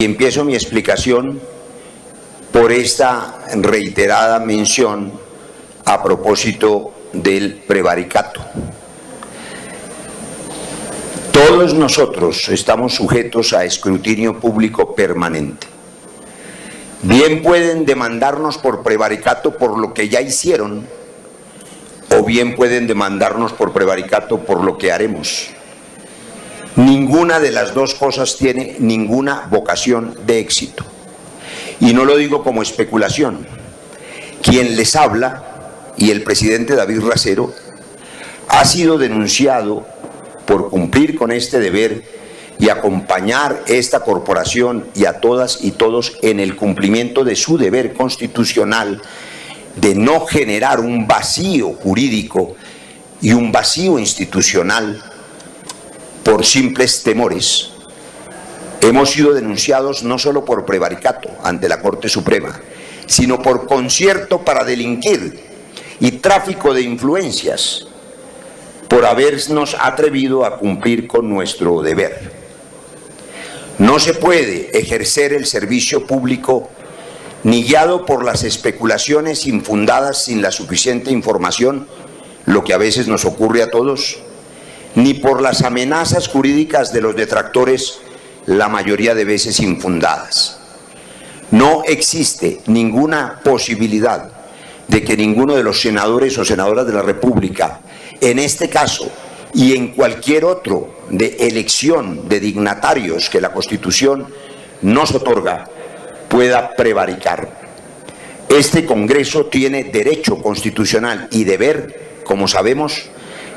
Y empiezo mi explicación por esta reiterada mención a propósito del prevaricato. Todos nosotros estamos sujetos a escrutinio público permanente. Bien pueden demandarnos por prevaricato por lo que ya hicieron, o bien pueden demandarnos por prevaricato por lo que haremos. Ninguna de las dos cosas tiene ninguna vocación de éxito. Y no lo digo como especulación. Quien les habla, y el presidente David Racero, ha sido denunciado por cumplir con este deber y acompañar esta corporación y a todas y todos en el cumplimiento de su deber constitucional de no generar un vacío jurídico y un vacío institucional por simples temores. Hemos sido denunciados no solo por prevaricato ante la Corte Suprema, sino por concierto para delinquir y tráfico de influencias, por habernos atrevido a cumplir con nuestro deber. No se puede ejercer el servicio público ni guiado por las especulaciones infundadas sin la suficiente información, lo que a veces nos ocurre a todos, ni por las amenazas jurídicas de los detractores, la mayoría de veces infundadas. No existe ninguna posibilidad de que ninguno de los senadores o senadoras de la República, en este caso y en cualquier otro de elección de dignatarios que la Constitución nos otorga, pueda prevaricar. Este Congreso tiene derecho constitucional y deber, como sabemos,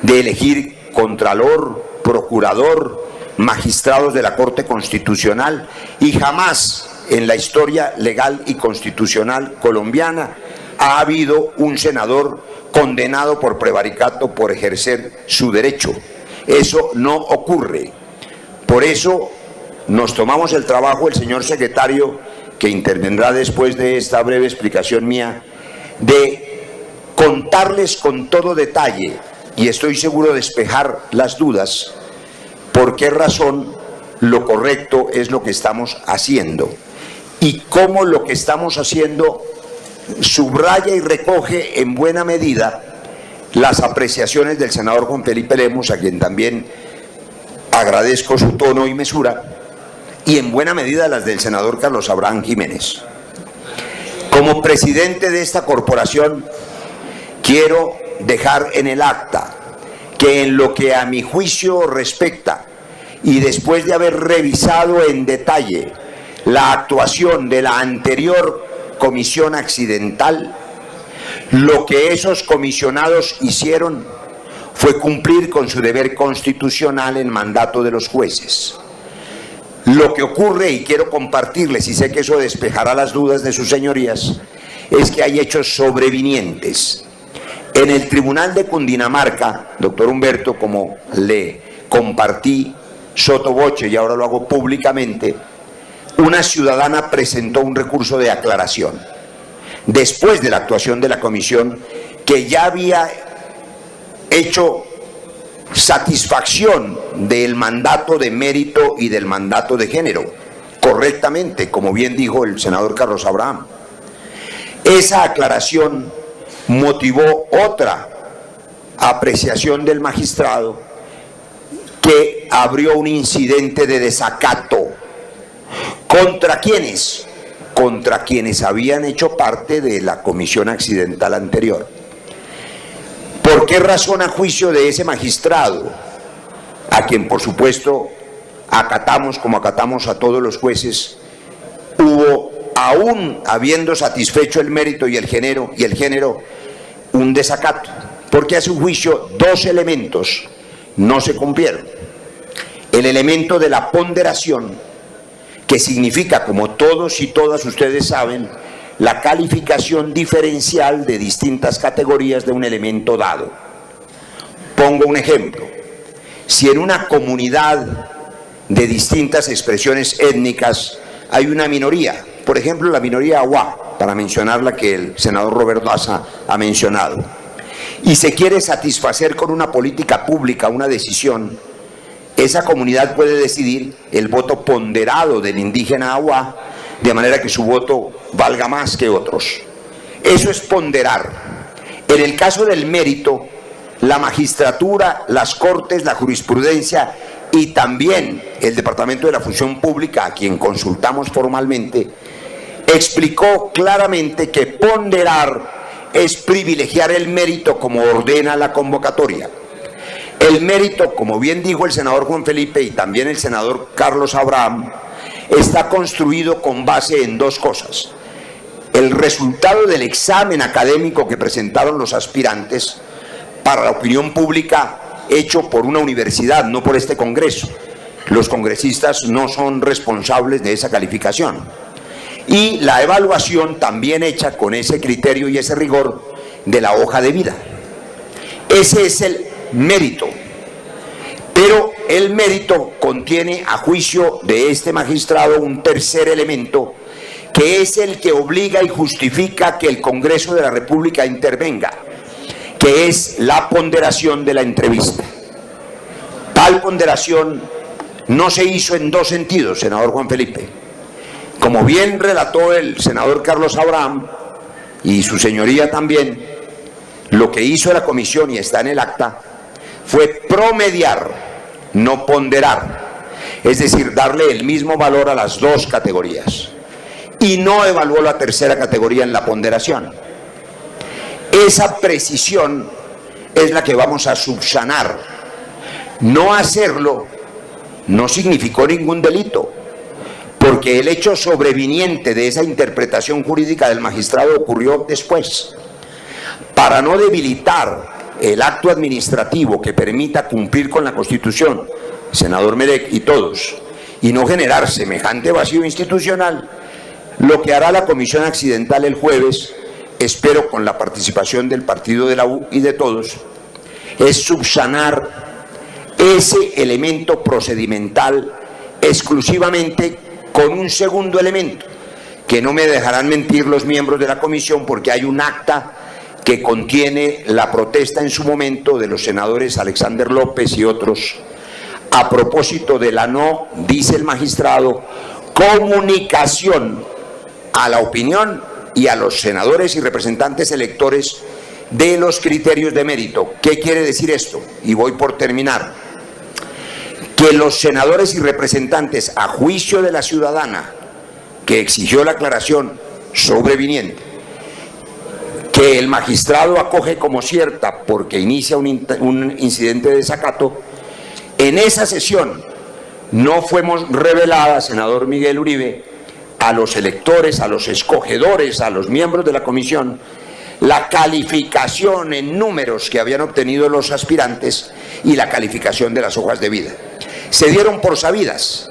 de elegir contralor, procurador, magistrados de la Corte Constitucional, y jamás en la historia legal y constitucional colombiana ha habido un senador condenado por prevaricato por ejercer su derecho. Eso no ocurre. Por eso nos tomamos el trabajo, el señor secretario, que intervendrá después de esta breve explicación mía, de contarles con todo detalle, y estoy seguro de despejar las dudas, por qué razón lo correcto es lo que estamos haciendo y cómo lo que estamos haciendo subraya y recoge en buena medida las apreciaciones del senador Juan Felipe Lemus, a quien también agradezco su tono y mesura, y en buena medida las del senador Carlos Abraham Jiménez. Como presidente de esta corporación, quiero dejar en el acta que en lo que a mi juicio respecta, y después de haber revisado en detalle la actuación de la anterior comisión accidental, lo que esos comisionados hicieron fue cumplir con su deber constitucional en mandato de los jueces. Lo que ocurre, y quiero compartirles, y sé que eso despejará las dudas de sus señorías, es que hay hechos sobrevinientes. En el Tribunal de Cundinamarca, doctor Humberto, como le compartí sotto voce y ahora lo hago públicamente, una ciudadana presentó un recurso de aclaración después de la actuación de la comisión, que ya había hecho satisfacción del mandato de mérito y del mandato de género, correctamente, como bien dijo el senador Carlos Abraham. Esa aclaración motivó otra apreciación del magistrado, que abrió un incidente de desacato. ¿Contra quiénes? Contra quienes habían hecho parte de la comisión accidental anterior. ¿Por qué razón, a juicio de ese magistrado, a quien por supuesto acatamos como acatamos a todos los jueces, hubo, aún habiendo satisfecho el mérito y el género, un desacato? Porque a su juicio dos elementos no se cumplieron. El elemento de la ponderación, que significa, como todos y todas ustedes saben, la calificación diferencial de distintas categorías de un elemento dado. Pongo un ejemplo. Si en una comunidad de distintas expresiones étnicas hay una minoría, por ejemplo la minoría Awá, para mencionar la que el senador Roberto Daza ha mencionado, y se quiere satisfacer con una política pública una decisión, esa comunidad puede decidir el voto ponderado del indígena Awa, de manera que su voto valga más que otros. Eso es ponderar. En el caso del mérito, la magistratura, las cortes, la jurisprudencia y también el Departamento de la Función Pública, a quien consultamos formalmente, explicó claramente que ponderar es privilegiar el mérito como ordena la convocatoria. El mérito, como bien dijo el senador Juan Felipe y también el senador Carlos Abraham, está construido con base en dos cosas. El resultado del examen académico que presentaron los aspirantes para la opinión pública, hecho por una universidad, no por este Congreso. Los congresistas no son responsables de esa calificación. Y la evaluación también hecha con ese criterio y ese rigor de la hoja de vida. Ese es el mérito. Pero el mérito contiene, a juicio de este magistrado, un tercer elemento, que es el que obliga y justifica que el Congreso de la República intervenga, que es la ponderación de la entrevista. Tal ponderación no se hizo en dos sentidos, senador Juan Felipe. Como bien relató el senador Carlos Abraham, y su señoría también, lo que hizo la comisión, y está en el acta, fue promediar, no ponderar. Es decir, darle el mismo valor a las dos categorías. Y no evaluó la tercera categoría en la ponderación. Esa precisión es la que vamos a subsanar. No hacerlo no significó ningún delito, porque el hecho sobreviniente de esa interpretación jurídica del magistrado ocurrió después. Para no debilitar el acto administrativo que permita cumplir con la Constitución, senador Melec y todos, y no generar semejante vacío institucional, lo que hará la comisión accidental el jueves, espero con la participación del partido de la U y de todos, es subsanar ese elemento procedimental exclusivamente con un segundo elemento, que no me dejarán mentir los miembros de la comisión, porque hay un acta que contiene la protesta en su momento de los senadores Alexander López y otros, a propósito de la no, dice el magistrado, comunicación a la opinión y a los senadores y representantes electores de los criterios de mérito. ¿Qué quiere decir esto? Y voy por terminar. Que los senadores y representantes, a juicio de la ciudadana que exigió la aclaración sobreviniente, que el magistrado acoge como cierta porque inicia un incidente de desacato, en esa sesión no fuimos reveladas, senador Miguel Uribe, a los electores, a los escogedores, a los miembros de la comisión, la calificación en números que habían obtenido los aspirantes y la calificación de las hojas de vida. Se dieron por sabidas.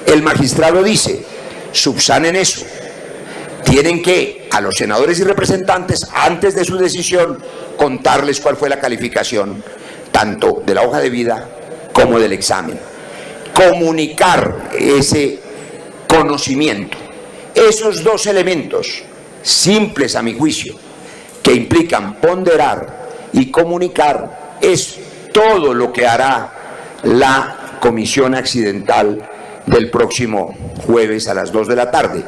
El magistrado dice, subsanen eso. Tienen que, a los senadores y representantes, antes de su decisión, contarles cuál fue la calificación, tanto de la hoja de vida como del examen. Comunicar ese conocimiento. Esos dos elementos, simples a mi juicio, que implican ponderar y comunicar, es todo lo que hará la comisión accidental del próximo jueves a las 2 de la tarde.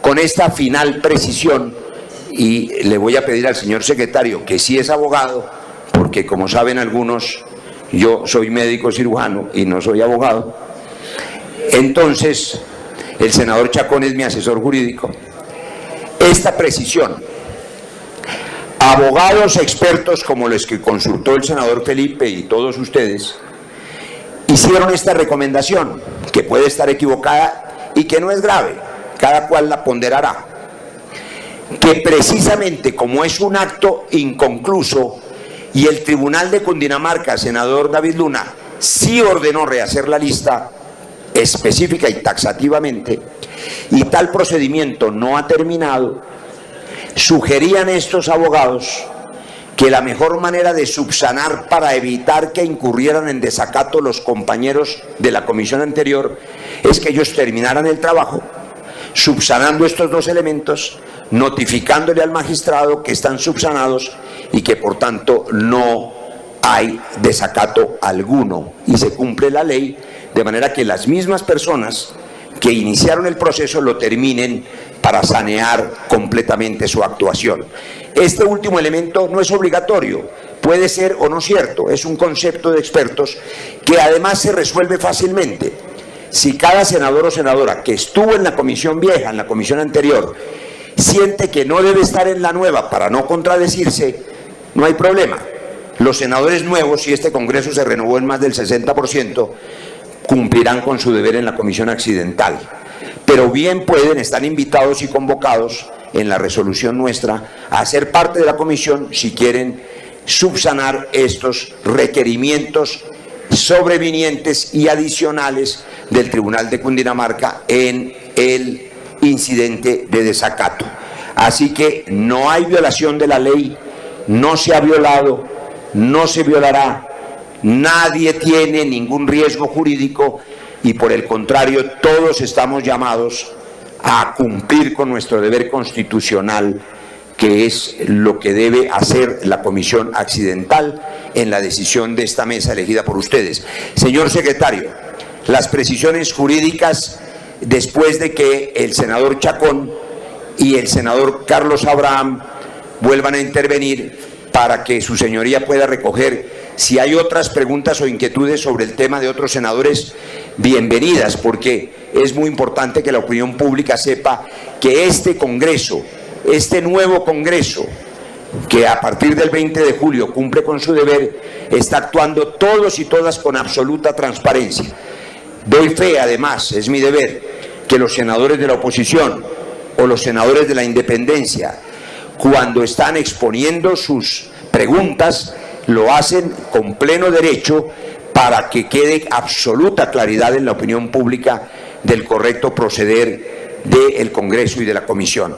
Con esta final precisión, y le voy a pedir al señor secretario, que sí es abogado, porque como saben algunos, yo soy médico cirujano y no soy abogado, entonces el senador Chacón es mi asesor jurídico. Esta precisión, abogados expertos como los que consultó el senador Felipe y todos ustedes, hicieron esta recomendación, que puede estar equivocada y que no es grave, cada cual la ponderará, que precisamente como es un acto inconcluso y el Tribunal de Cundinamarca, senador David Luna, sí ordenó rehacer la lista específica y taxativamente, y tal procedimiento no ha terminado, sugerían estos abogados que la mejor manera de subsanar para evitar que incurrieran en desacato los compañeros de la comisión anterior es que ellos terminaran el trabajo subsanando estos dos elementos, notificándole al magistrado que están subsanados y que por tanto no hay desacato alguno y se cumple la ley, de manera que las mismas personas que iniciaron el proceso lo terminen para sanear completamente su actuación. Este último elemento no es obligatorio, puede ser o no cierto, es un concepto de expertos que además se resuelve fácilmente. Si cada senador o senadora que estuvo en la comisión vieja, en la comisión anterior, siente que no debe estar en la nueva para no contradecirse, no hay problema. Los senadores nuevos, si este Congreso se renovó en más del 60%, cumplirán con su deber en la comisión accidental. Pero bien pueden, están invitados y convocados en la resolución nuestra a ser parte de la comisión si quieren subsanar estos requerimientos sobrevinientes y adicionales del Tribunal de Cundinamarca en el incidente de desacato. Así que no hay violación de la ley, no se ha violado, no se violará, nadie tiene ningún riesgo jurídico y por el contrario todos estamos llamados a cumplir con nuestro deber constitucional, que es lo que debe hacer la comisión accidental en la decisión de esta mesa elegida por ustedes. Señor secretario, las precisiones jurídicas después de que el senador Chacón y el senador Carlos Abraham vuelvan a intervenir para que su señoría pueda recoger si hay otras preguntas o inquietudes sobre el tema de otros senadores, bienvenidas, porque es muy importante que la opinión pública sepa que este Congreso, este nuevo Congreso, que a partir del 20 de julio cumple con su deber, está actuando todos y todas con absoluta transparencia. Doy fe, además, es mi deber, que los senadores de la oposición o los senadores de la independencia, cuando están exponiendo sus preguntas, lo hacen con pleno derecho para que quede absoluta claridad en la opinión pública del correcto proceder del Congreso y de la Comisión.